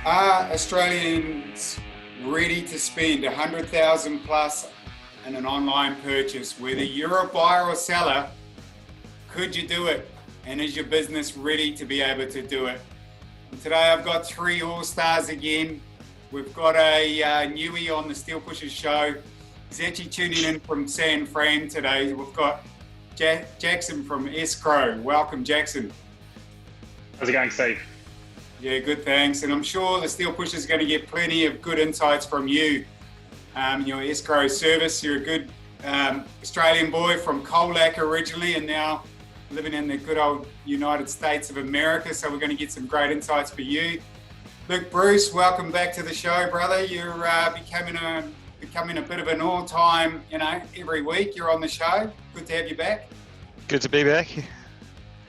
Are Australians ready to spend 100,000 plus in an online purchase? Whether you're a buyer or seller, could you do it? And is your business ready to be able to do it? And today I've got three all-stars again. We've got a newie on the Steel Pushers show. He's actually tuning in from San Fran today. We've got Jackson from Escrow. Welcome, Jackson. How's it going, Steve? Yeah, good, thanks. And I'm sure the Steel Pushers is going to get plenty of good insights from you. Your escrow service. You're a good Australian boy from Colac originally and now living in the good old United States of America. So we're going to get some great insights for you. Look, Bruce, welcome back to the show, brother. You're becoming a bit of an all-time, every week you're on the show. Good to have you back. Good to be back.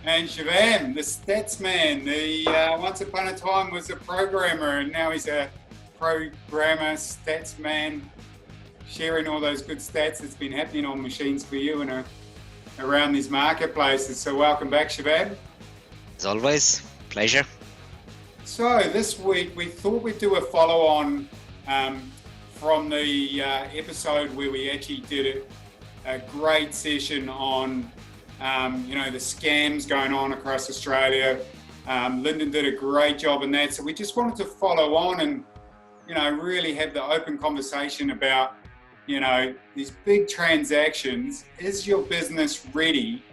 And Shivam, the stats man, once upon a time was a programmer and now he's a programmer, stats man, sharing all those good stats that's been happening on machines for you and around these marketplaces. So welcome back, Shivam. As always, pleasure. So this week we thought we'd do a follow-on from the episode where we actually did a great session on the scams going on across Australia. Lyndon did a great job in that. So we just wanted to follow on and, really have the open conversation about, these big transactions. Is your business ready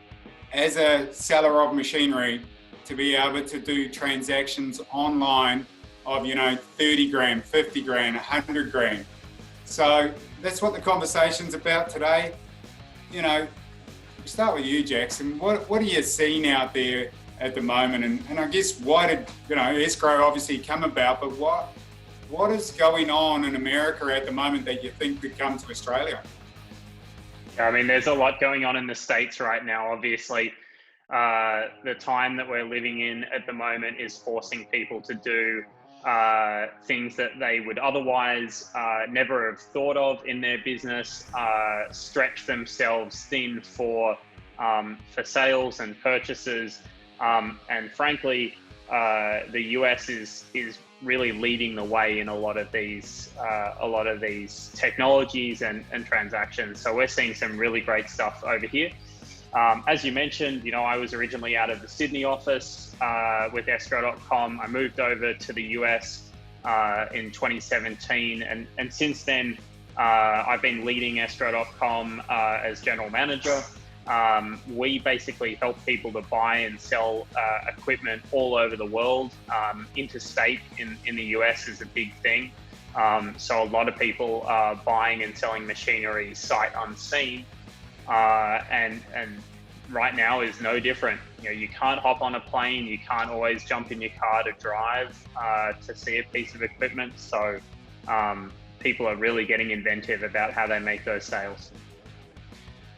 as a seller of machinery to be able to do transactions online of, 30 grand, 50 grand, 100 grand? So that's what the conversation's about today. Start with you, Jackson. What are you seeing out there at the moment? And I guess why did, escrow obviously come about, but what is going on in America at the moment that you think could come to Australia? I mean, there's a lot going on in the States right now. Obviously, the time that we're living in at the moment is forcing people to do things that they would otherwise never have thought of in their business, stretch themselves thin for sales and purchases, and frankly, the US is really leading the way in a lot of these technologies and transactions. So we're seeing some really great stuff over here. As you mentioned, I was originally out of the Sydney office with escrow.com. I moved over to the US in 2017. And since then, I've been leading escrow.com as general manager. We basically help people to buy and sell equipment all over the world. Interstate in the US is a big thing. So a lot of people are buying and selling machinery sight unseen. And right now is no different. You can't hop on a plane, you can't always jump in your car to drive to see a piece of equipment. So people are really getting inventive about how they make those sales.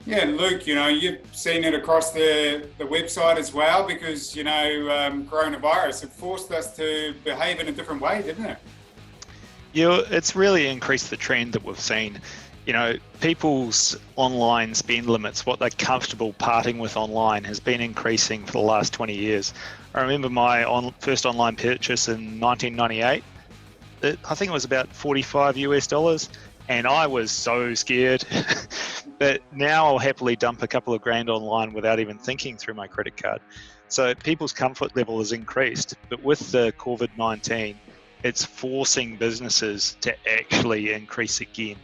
Yeah, and Luke, you've seen it across the website as well because, coronavirus have forced us to behave in a different way, didn't it? Yeah, it's really increased the trend that we've seen. People's online spend limits, what they're comfortable parting with online, has been increasing for the last 20 years. I remember my first online purchase in 1998. I think it was about $45 US, and I was so scared. But now I'll happily dump a couple of grand online without even thinking through my credit card. So people's comfort level has increased, but with the COVID-19, it's forcing businesses to actually increase again.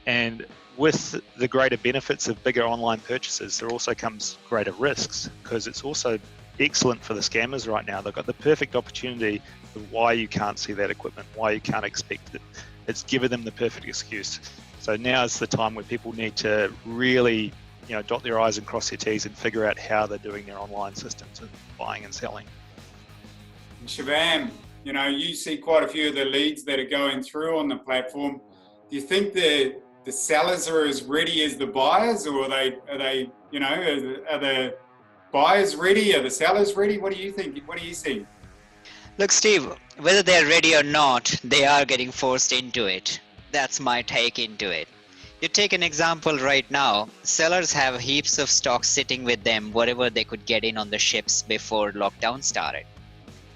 And with the greater benefits of bigger online purchases, there also comes greater risks because it's also excellent for the scammers right now. They've got the perfect opportunity of why you can't see that equipment, why you can't expect it. It's given them the perfect excuse. So now is the time where people need to really, dot their I's and cross their T's and figure out how they're doing their online systems and buying and selling. Shivam, you see quite a few of the leads that are going through on the platform. Do you think the sellers are as ready as the buyers, or are the buyers ready? Are the sellers ready? What do you think? What do you see? Look, Steve, whether they're ready or not, they are getting forced into it. That's my take into it. You take an example right now. Sellers have heaps of stock sitting with them, whatever they could get in on the ships before lockdown started.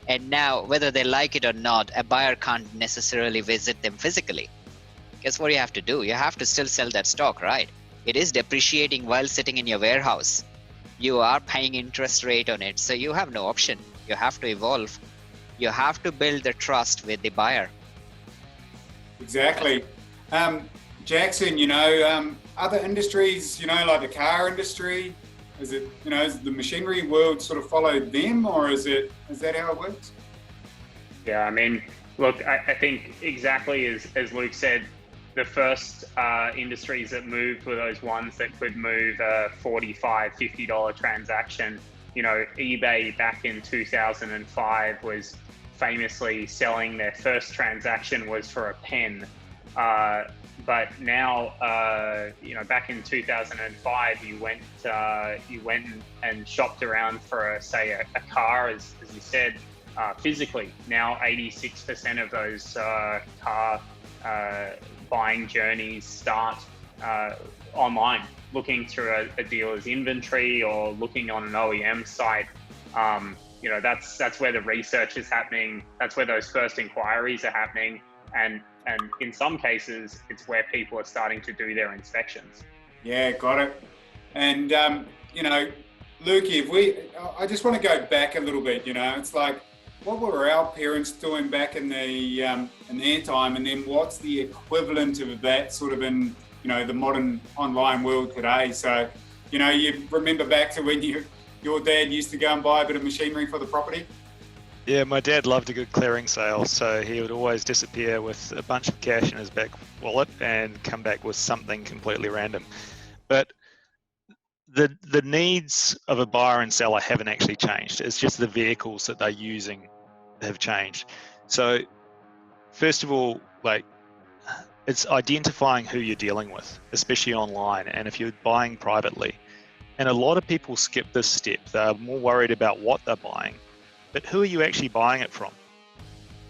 And now, whether they like it or not, a buyer can't necessarily visit them physically. Guess what you have to do? You have to still sell that stock, right? It is depreciating while sitting in your warehouse. You are paying interest rate on it, so you have no option. You have to evolve. You have to build the trust with the buyer. Exactly. Jackson, other industries, like the car industry, is the machinery world sort of followed them, or is that how it works? Yeah, I mean, look, I think exactly as Luke said, the first industries that moved were those ones that could move a $45, $50 transaction. eBay back in 2005 was famously selling their first transaction was for a pen. But now, back in 2005, you went and shopped around for, say, a car, as you said, physically. Now, 86% of those car buying journeys start online, looking through a dealer's inventory or looking on an OEM site. That's where the research is happening. That's where those first inquiries are happening. And in some cases, it's where people are starting to do their inspections. Yeah, got it. And, Lukey, I just want to go back a little bit, it's like, what were our parents doing back in their time, and then what's the equivalent of that sort of in, the modern online world today? So, you remember back to when your dad used to go and buy a bit of machinery for the property? Yeah, my dad loved a good clearing sale, so he would always disappear with a bunch of cash in his back wallet and come back with something completely random. But the needs of a buyer and seller haven't actually changed. It's just the vehicles that they're using have changed. So first of all, it's identifying who you're dealing with, especially online, and if you're buying privately. And a lot of people skip this step. They're more worried about what they're buying. But who are you actually buying it from?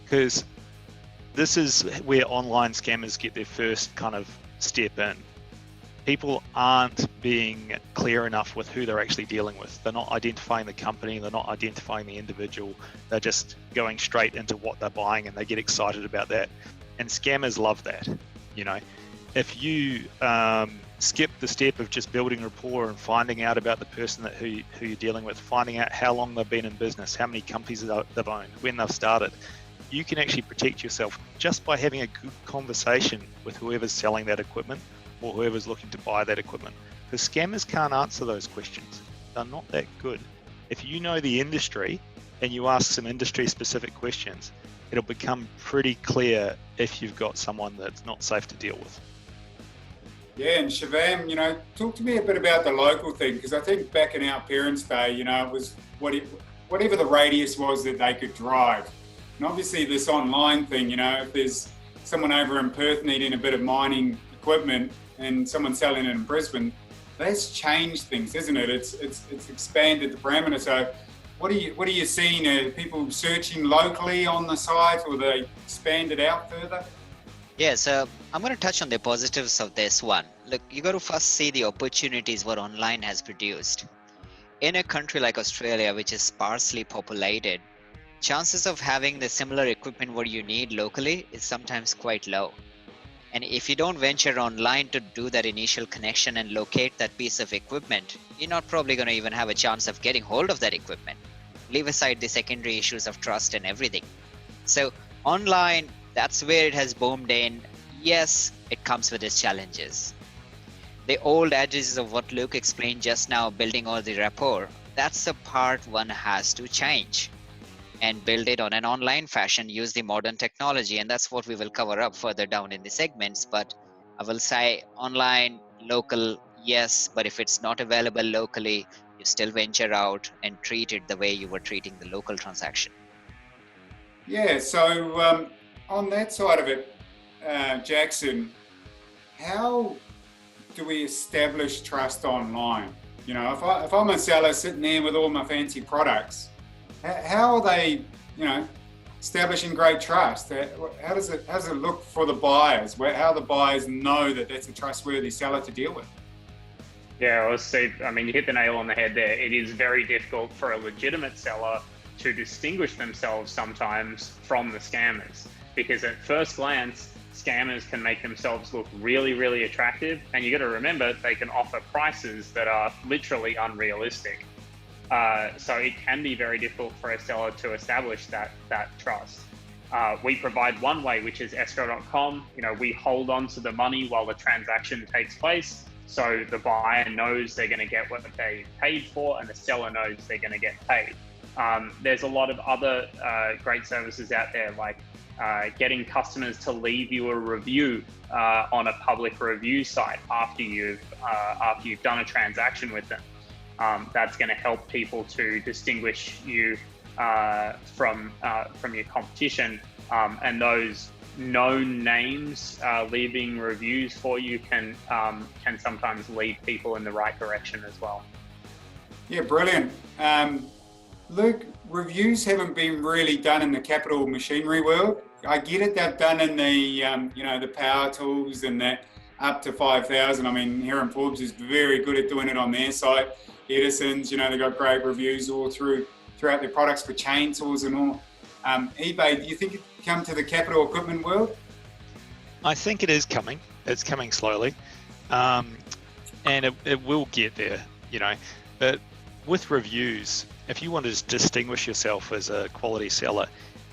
Because this is where online scammers get their first kind of step in. People aren't being clear enough with who they're actually dealing with. They're not identifying the company, they're not identifying the individual. They're just going straight into what they're buying, and they get excited about that. And scammers love that. If you skip the step of just building rapport and finding out about the person who you're dealing with, finding out how long they've been in business, how many companies they've owned, when they've started, you can actually protect yourself just by having a good conversation with whoever's selling that equipment or whoever's looking to buy that equipment. Because scammers can't answer those questions. They're not that good. If you know the industry and you ask some industry specific questions, it'll become pretty clear if you've got someone that's not safe to deal with. Yeah, and Shivam, talk to me a bit about the local thing, because I think back in our parents' day, it was whatever the radius was that they could drive. And obviously this online thing, if there's someone over in Perth needing a bit of mining equipment and someone selling it in Brisbane, that's changed things, isn't it? It's expanded the parameter. So what are you seeing? Are people searching locally on the site, or they expand it out further? Yeah, so I'm going to touch on the positives of this one. Look, you got to first see the opportunities what online has produced. In a country like Australia, which is sparsely populated, chances of having the similar equipment what you need locally is sometimes quite low. And if you don't venture online to do that initial connection and locate that piece of equipment, you're not probably going to even have a chance of getting hold of that equipment. Leave aside the secondary issues of trust and everything. So online, that's where it has boomed in. Yes, it comes with its challenges. The old adage of what Luke explained just now, building all the rapport, that's the part one has to change and build it on an online fashion, use the modern technology. And that's what we will cover up further down in the segments. But I will say online, local, yes, but if it's not available locally, you still venture out and treat it the way you were treating the local transaction. Yeah, so on that side of it, Jackson, how do we establish trust online? If I'm a seller sitting there with all my fancy products, how are they, establishing great trust? How does it look for the buyers? How the buyers know that that's a trustworthy seller to deal with? Yeah, you hit the nail on the head there. It is very difficult for a legitimate seller to distinguish themselves sometimes from the scammers, because at first glance, scammers can make themselves look really, really attractive. And you got to remember, they can offer prices that are literally unrealistic. So it can be very difficult for a seller to establish that trust. We provide one way, which is escrow.com. We hold on to the money while the transaction takes place. So the buyer knows they're going to get what they paid for, and the seller knows they're going to get paid. There's a lot of other great services out there, like getting customers to leave you a review on a public review site after you've done a transaction with them. That's going to help people to distinguish you from your competition, and those known names leaving reviews for you can sometimes lead people in the right direction as well. Yeah, brilliant. Luke, reviews haven't been really done in the capital machinery world. I get it, they've done in the the power tools and that up to 5,000. I mean, Heron Forbes is very good at doing it on their site. Edison's, they've got great reviews all throughout their products for chainsaws and all. eBay, do you think it come to the capital equipment world? I think it is coming. It's coming slowly, and it will get there. But with reviews, if you want to distinguish yourself as a quality seller,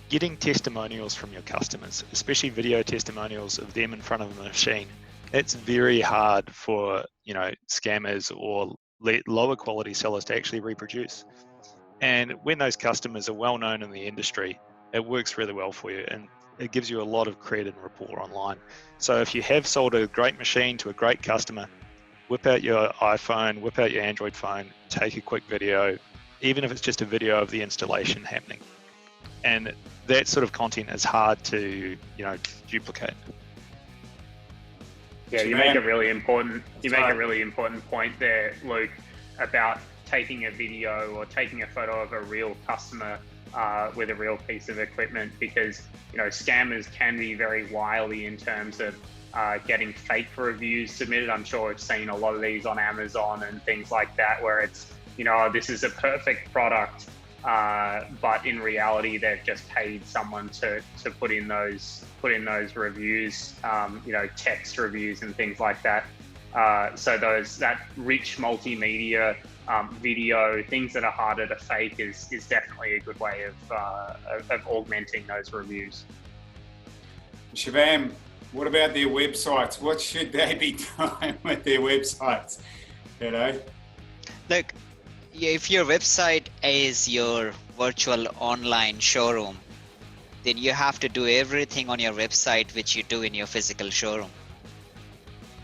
getting testimonials from your customers, especially video testimonials of them in front of a machine, it's very hard for scammers or lower quality sellers to actually reproduce. And when those customers are well known in the industry, it works really well for you, and it gives you a lot of credit and rapport online. So if you have sold a great machine to a great customer, whip out your iPhone, whip out your Android phone, take a quick video, even if it's just a video of the installation happening. And that sort of content is hard to duplicate. Yeah, you make a really important point there, Luke, about taking a video or taking a photo of a real customer with a real piece of equipment, because scammers can be very wily in terms of getting fake reviews submitted. I'm sure we've seen a lot of these on Amazon and things like that, where it's this is a perfect product, but in reality they've just paid someone to put in those reviews, text reviews and things like that. So that rich multimedia video, things that are harder to fake is definitely a good way of augmenting those reviews. Shivam, what about their websites? What should they be doing with their websites? Look, if your website is your virtual online showroom, then you have to do everything on your website which you do in your physical showroom.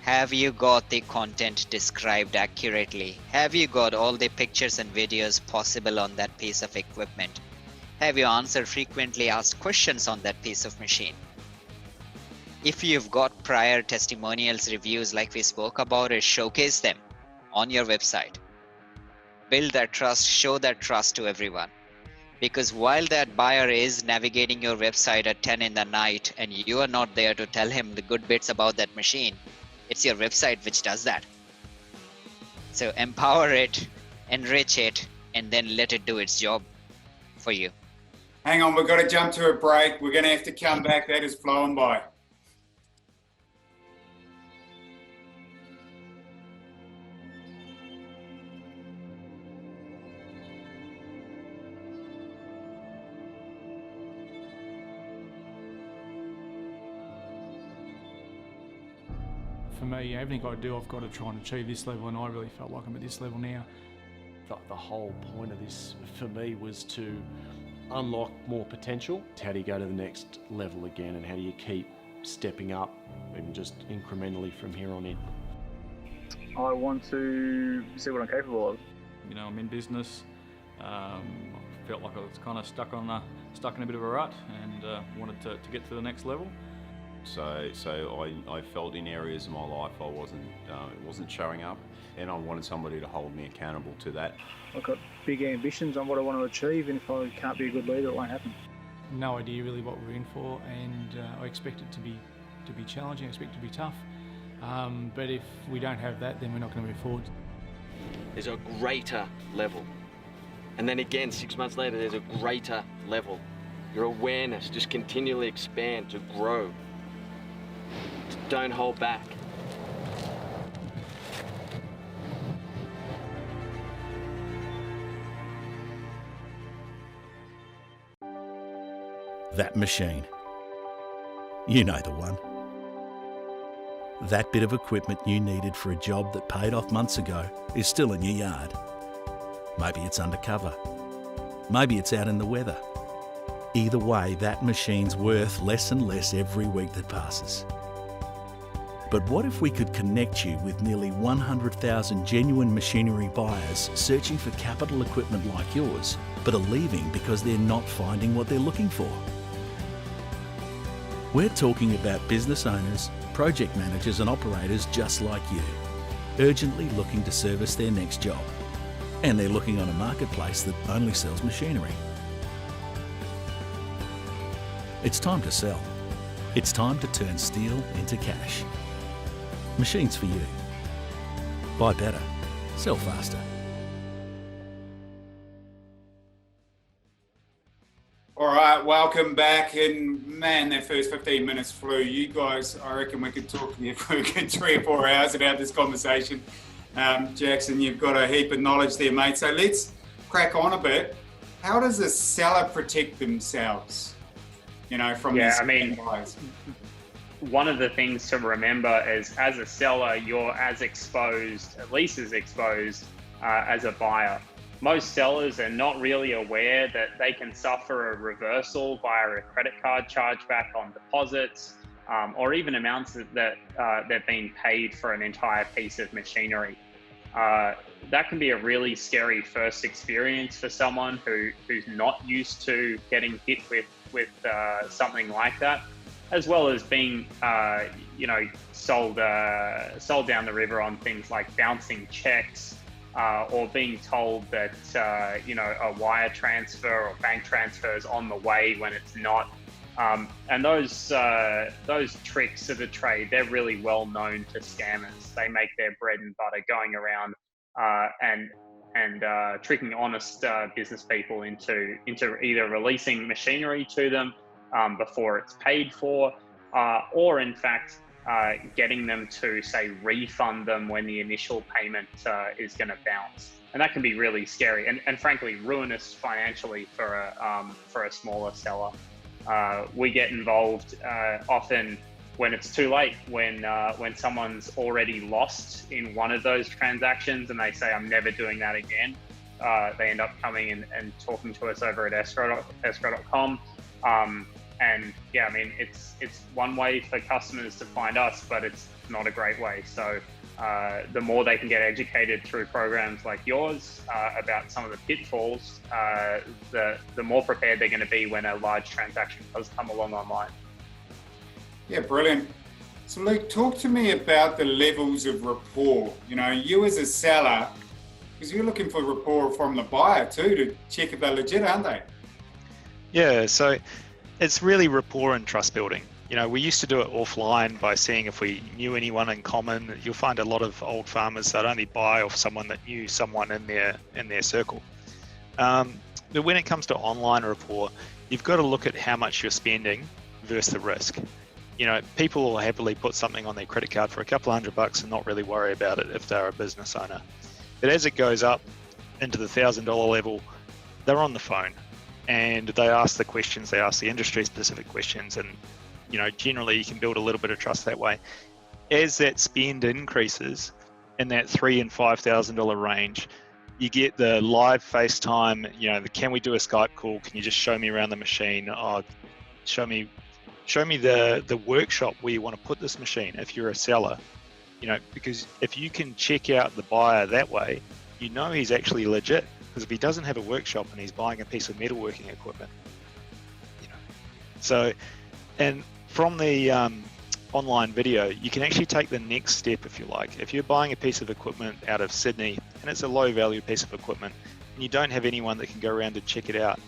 Have you got the content described accurately? Have you got all the pictures and videos possible on that piece of equipment? Have you answered frequently asked questions on that piece of machine? If you've got prior testimonials, reviews like we spoke about it, showcase them on your website. Build that trust, show that trust to everyone. Because while that buyer is navigating your website at 10 in the night and you are not there to tell him the good bits about that machine, it's your website which does that. So empower it, enrich it, and then let it do its job for you. Hang on, we've got to jump to a break. We're going to have to come back. That is flowing by. For me, everything I do, I've got to try and achieve this level, and I really felt like I'm at this level now. The whole point of this for me was to unlock more potential. How do you go to the next level again, and how do you keep stepping up and just incrementally from here on in? I want to see what I'm capable of. I'm in business. I felt like I was kind of stuck in a bit of a rut, and wanted to get to the next level. So I felt in areas of my life I wasn't showing up, and I wanted somebody to hold me accountable to that. I've got big ambitions on what I want to achieve, and if I can't be a good leader, it won't happen. No idea really what we're in for, and I expect it to be challenging. I expect it to be tough. But if we don't have that, then we're not going to move forward. There's a greater level And then again, 6 months later, there's a greater level. Your awareness just continually expand to grow. Don't hold back. That machine. You know the one. That bit of equipment you needed for a job that paid off months ago is still in your yard. Maybe it's undercover. Maybe it's out in the weather. Either way, that machine's worth less and less every week that passes. But what if we could connect you with nearly 100,000 genuine machinery buyers searching for capital equipment like yours, but are leaving because they're not finding what they're looking for? We're talking about business owners, project managers and operators just like you, urgently looking to service their next job. And they're looking on a marketplace that only sells machinery. It's time to sell. It's time to turn steel into cash. Machines for you. Buy better. Sell faster. All right, welcome back. And man, that first 15 minutes flew. You guys, I reckon we could talk for a good 3 or 4 hours about this conversation. Jackson, you've got a heap of knowledge there, mate. So let's crack on a bit. How does a seller protect themselves, from these buyers? One of the things to remember is, as a seller, you're as exposed, at least as exposed as a buyer. Most sellers are not really aware that they can suffer a reversal via a credit card chargeback on deposits, or even amounts that they've been paid for an entire piece of machinery. That can be a really scary first experience for someone who's not used to getting hit with something like that, as well as being sold down the river on things like bouncing checks, or being told that a wire transfer or bank transfer is on the way when it's not. And those tricks of the trade, they're really well known to scammers. They make their bread and butter going around and tricking honest business people into either releasing machinery to them before it's paid for, or in fact getting them to, say, refund them when the initial payment is going to bounce. And that can be really scary and frankly ruinous financially for a smaller seller. We get involved often when it's too late, when someone's already lost in one of those transactions and they say, I'm never doing that again. They end up coming and talking to us over at escrow.com. And yeah, I mean, it's one way for customers to find us, but it's not a great way. So the more they can get educated through programs like yours about some of the pitfalls, the more prepared they're going to be when a large transaction does come along online. Yeah, brilliant. So Luke, talk to me about the levels of rapport. You as a seller, because you're looking for rapport from the buyer too, to check if they're legit, aren't they? Yeah, so it's really rapport and trust building. We used to do it offline by seeing if we knew anyone in common. You'll find a lot of old farmers that only buy off someone that knew someone in their circle. But when it comes to online rapport, you've got to look at how much you're spending versus the risk. People will happily put something on their credit card for a couple of $100 and not really worry about it if they're a business owner. But as it goes up into the $1,000 level, they're on the phone and they ask the questions, they ask the industry specific questions, and generally you can build a little bit of trust that way. As that spend increases in that $3,000 and $5,000 range, you get the live FaceTime, can we do a Skype call? Can you just show me around the machine? Show me the workshop where you want to put this machine if you're a seller, because if you can check out the buyer that way, he's actually legit. Because if he doesn't have a workshop and he's buying a piece of metalworking equipment, So, and from the online video, you can actually take the next step if you like. If you're buying a piece of equipment out of Sydney and it's a low value piece of equipment and you don't have anyone that can go around and check it out,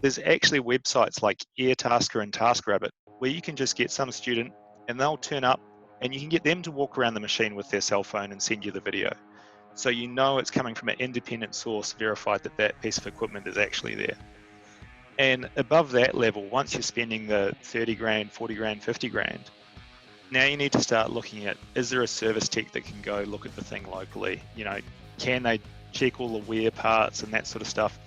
there's actually websites like Airtasker and TaskRabbit where you can just get some student and they'll turn up and you can get them to walk around the machine with their cell phone and send you the video. So you know it's coming from an independent source verified that that piece of equipment is actually there. And above that level, once you're spending the 30 grand, 40 grand, 50 grand, now you need to start looking at, is there a service tech that can go look at the thing locally? You know, can they check all the wear parts and that sort of stuff?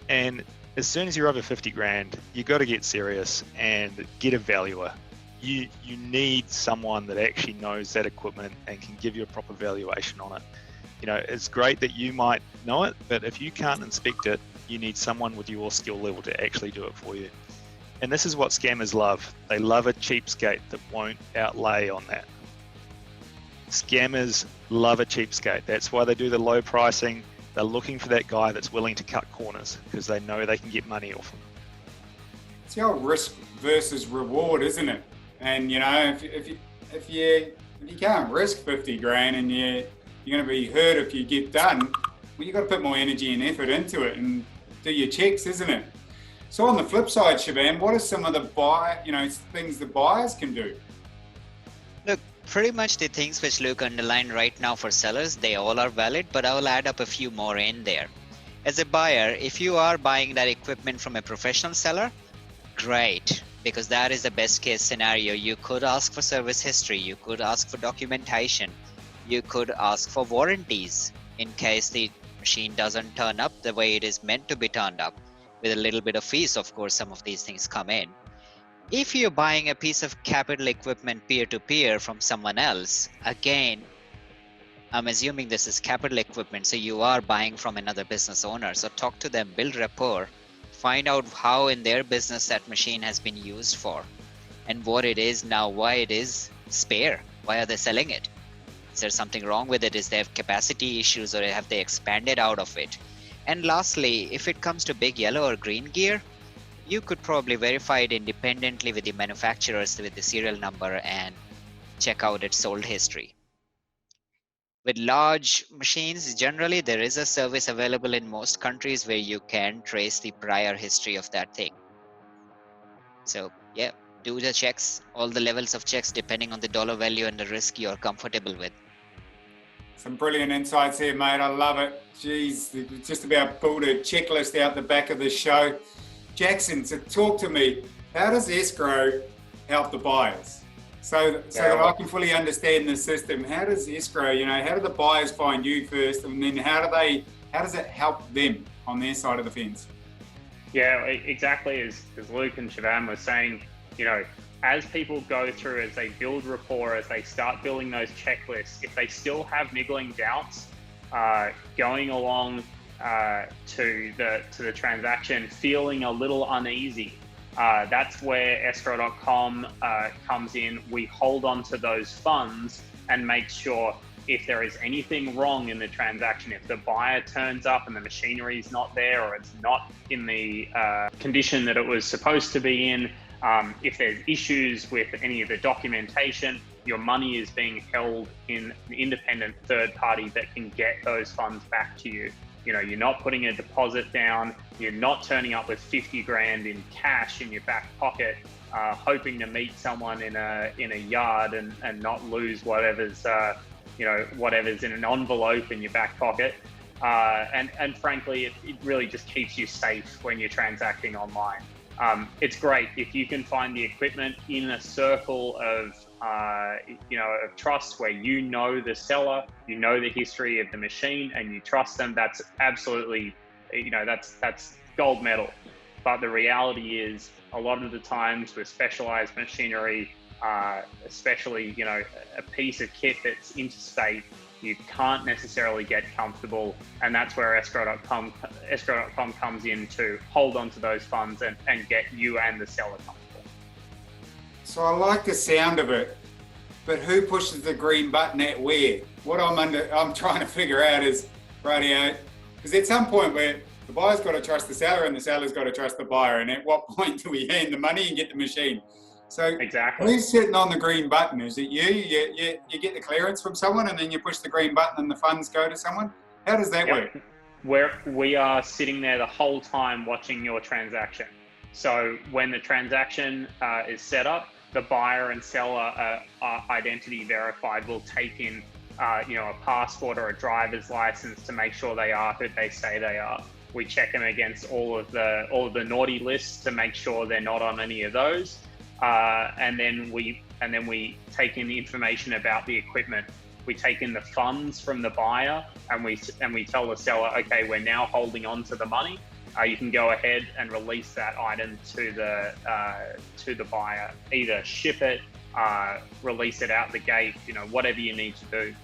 And as soon as you're over 50 grand, you got to get serious and get a valuer. You need someone that actually knows that equipment and can give you a proper valuation on it. You know, it's great that you might know it, but if you can't inspect it, you need someone with your skill level to actually do it for you. And this is what scammers love. They love a cheapskate that won't outlay on that. Scammers love a cheapskate. That's why they do the low pricing. They're looking for that guy that's willing to cut corners because they know they can get money off them. It's the old risk versus reward, isn't it? And you know, if you can't risk 50 grand and you're going to be hurt if you get done, well, you've got to put more energy and effort into it and do your checks, isn't it? So on the flip side, Shivam, what are some of the things the buyers can do? Look, pretty much the things which Luke underlined right now for sellers, they all are valid, but I will add up a few more in there. As a buyer, if you are buying that equipment from a professional seller, great, because that is the best case scenario. You could ask for service history, you could ask for documentation, you could ask for warranties in case the machine doesn't turn up the way it is meant to be turned up. With a little bit of fees, of course, some of these things come in. If you're buying a piece of capital equipment peer-to-peer from someone else, again, I'm assuming this is capital equipment, so you are buying from another business owner. So talk to them, build rapport, find out how in their business that machine has been used for and what it is now, why it is spare, why are they selling it? Is there something wrong with it? Is there capacity issues or have they expanded out of it? And lastly, if it comes to big yellow or green gear, you could probably verify it independently with the manufacturers with the serial number and check out its sold history. With large machines, generally there is a service available in most countries where you can trace the prior history of that thing. So yeah, do the checks, all the levels of checks depending on the dollar value and the risk you're comfortable with. Some brilliant insights here, mate. I love it. Jeez, just about pulled a checklist out the back of the show. Jackson, so talk to me. How does escrow help the buyers? So that I can fully understand the system. How does escrow, how do the buyers find you first, and then how does it help them on their side of the fence? Yeah, exactly as Luke and Shivam were saying, as people go through, as they build rapport, as they start building those checklists, if they still have niggling doubts, going along to the transaction, feeling a little uneasy, that's where escrow.com comes in. We hold on to those funds and make sure if there is anything wrong in the transaction, if the buyer turns up and the machinery is not there or it's not in the condition that it was supposed to be in, if there's issues with any of the documentation, your money is being held in an independent third party that can get those funds back to you. You're not putting a deposit down, you're not turning up with 50 grand in cash in your back pocket, hoping to meet someone in a yard and not lose whatever's in an envelope in your back pocket. And frankly, it really just keeps you safe when you're transacting online. It's great if you can find the equipment in a circle of trust where the seller, the history of the machine, and you trust them. That's absolutely, that's gold medal. But the reality is, a lot of the times with specialized machinery, especially a piece of kit that's interstate, you can't necessarily get comfortable, and that's where escrow.com comes in to hold on to those funds and get you and the seller comfortable. So I like the sound of it, but who pushes the green button at where? What I'm trying to figure out is, because at some point where the buyer's got to trust the seller and the seller's got to trust the buyer, and at what point do we hand the money and get the machine? So exactly. Who's sitting on the green button? Is it you? You get the clearance from someone and then you push the green button and the funds go to someone? How does that work? We are sitting there the whole time watching your transaction. So when the transaction is set up, the buyer and seller are identity verified. We'll take in a passport or a driver's license to make sure they are who they say they are. We check them against all of the naughty lists to make sure they're not on any of those, and then we take in the information about the equipment. We take in the funds from the buyer, and we tell the seller, okay, we're now holding on to the money. You can go ahead and release that item to the buyer. Either ship it, release it out the gate, whatever you need to do.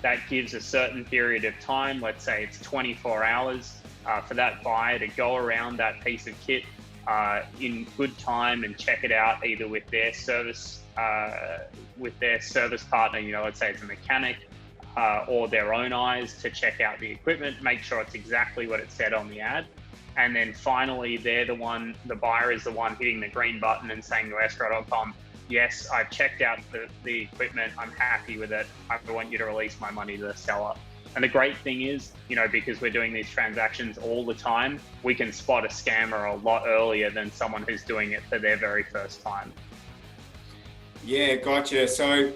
That gives a certain period of time. Let's say it's 24 hours for that buyer to go around that piece of kit in good time and check it out, either with their service partner. Let's say it's a mechanic, or their own eyes to check out the equipment, make sure it's exactly what it said on the ad. And then finally, the buyer is the one hitting the green button and saying to escrow.com, yes, I've checked out the equipment, I'm happy with it, I want you to release my money to the seller. And the great thing is, because we're doing these transactions all the time, we can spot a scammer a lot earlier than someone who's doing it for their very first time. Yeah, gotcha. So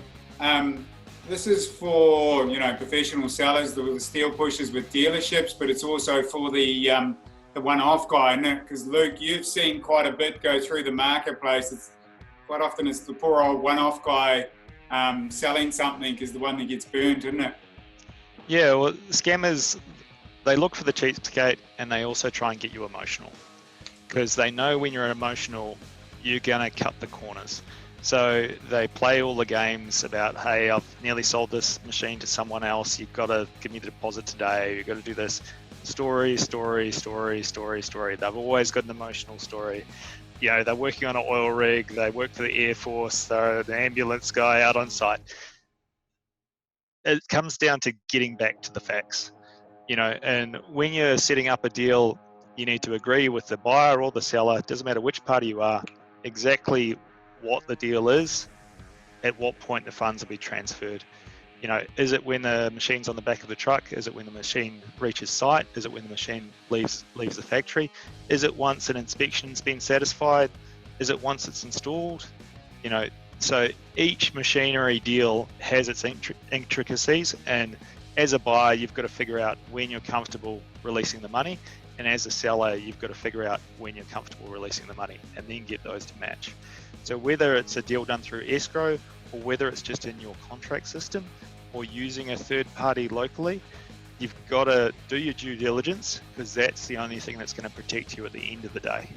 this is for, professional sellers, the steel pushers with dealerships, but it's also for the one-off guy, isn't it? Because Luke, you've seen quite a bit go through the marketplace. Quite often it's the poor old one-off guy selling something is the one that gets burned, isn't it? Yeah, well, scammers, they look for the cheapskate, and they also try and get you emotional, because they know when you're emotional, you're gonna cut the corners. So they play all the games about, hey, I've nearly sold this machine to someone else, you've got to give me the deposit today, you've got to do this. Story. They've always got an emotional story. They're working on an oil rig, they work for the Air Force, they're the ambulance guy out on site. It comes down to getting back to the facts, and when you're setting up a deal, you need to agree with the buyer or the seller, it doesn't matter which party you are, exactly what the deal is, at what point the funds will be transferred. Is it when the machine's on the back of the truck? Is it when the machine reaches site? Is it when the machine leaves the factory? Is it once an inspection's been satisfied? Is it once it's installed? So each machinery deal has its intricacies, and as a buyer, you've got to figure out when you're comfortable releasing the money, and as a seller, you've got to figure out when you're comfortable releasing the money, and then get those to match. So whether it's a deal done through escrow, or whether it's just in your contract system, or using a third party locally, you've got to do your due diligence, because that's the only thing that's going to protect you at the end of the day.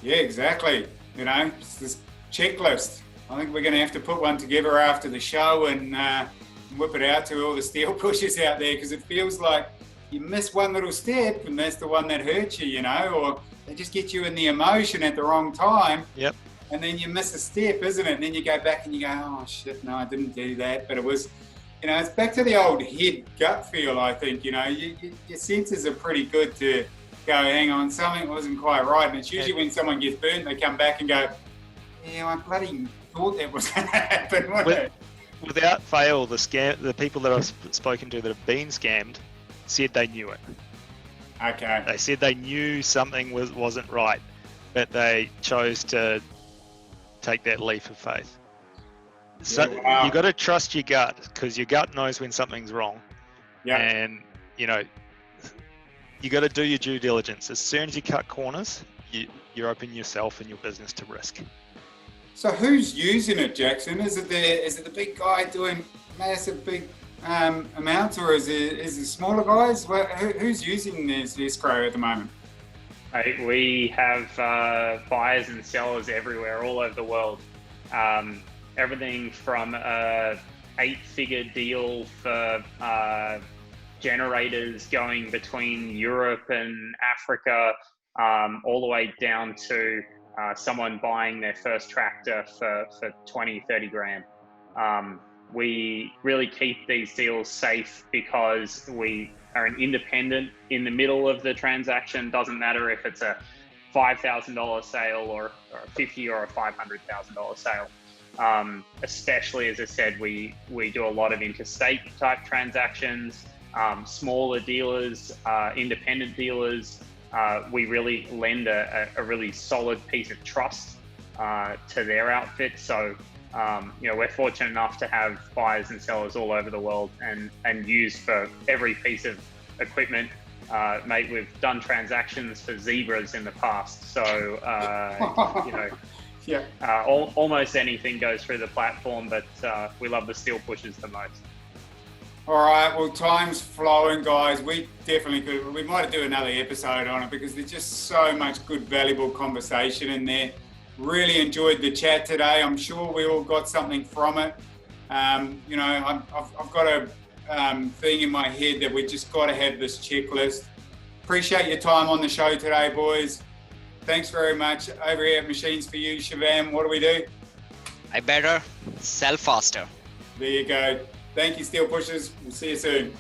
Yeah, exactly. It's this checklist. I think we're going to have to put one together after the show and whip it out to all the steel pushers out there, because it feels like you miss one little step and that's the one that hurts you, or they just get you in the emotion at the wrong time. Yep. And then you miss a step, isn't it? And then you go back and you go, oh shit, no, I didn't do that. But it was, it's back to the old head gut feel, I think. Your senses are pretty good to go, hang on, something wasn't quite right. And it's usually when someone gets burnt, they come back and go, yeah, I bloody thought that was going to happen, wasn't it? Without fail, the people that I've spoken to that have been scammed said they knew it. Okay. They said they knew something wasn't right, but they chose to take that leap of faith. So wow. You got to trust your gut, because your gut knows when something's wrong. Yeah. And you got to do your due diligence. As soon as you cut corners, you're opening yourself and your business to risk. So who's using it, Jackson? Is it the big guy doing massive big amounts, or is it smaller guys? Who's using this escrow at the moment? We have buyers and sellers everywhere, all over the world. Everything from a 8-figure deal for generators going between Europe and Africa, all the way down to someone buying their first tractor for 20, 30 grand. We really keep these deals safe because we are an independent in the middle of the transaction. Doesn't matter if it's a $5,000 sale or a $50,000 or a $500,000 sale. Especially, as I said, we do a lot of interstate type transactions, smaller dealers, independent dealers. We really lend a really solid piece of trust to their outfit. So We're fortunate enough to have buyers and sellers all over the world and used for every piece of equipment. Mate, we've done transactions for zebras in the past. So, Yeah. Almost anything goes through the platform, but we love the steel pushers the most. All right, well, time's flowing, guys. We definitely could. We might do another episode on it because there's just so much good, valuable conversation in there. Really enjoyed the chat today. I'm sure we all got something from it. I've got a thing in my head that we just got to have this checklist. Appreciate your time on the show today, boys. Thanks very much. Over here at Machines for You, Shivam, what do we do? I better sell faster. There you go. Thank you, Steel Pushers. We'll see you soon.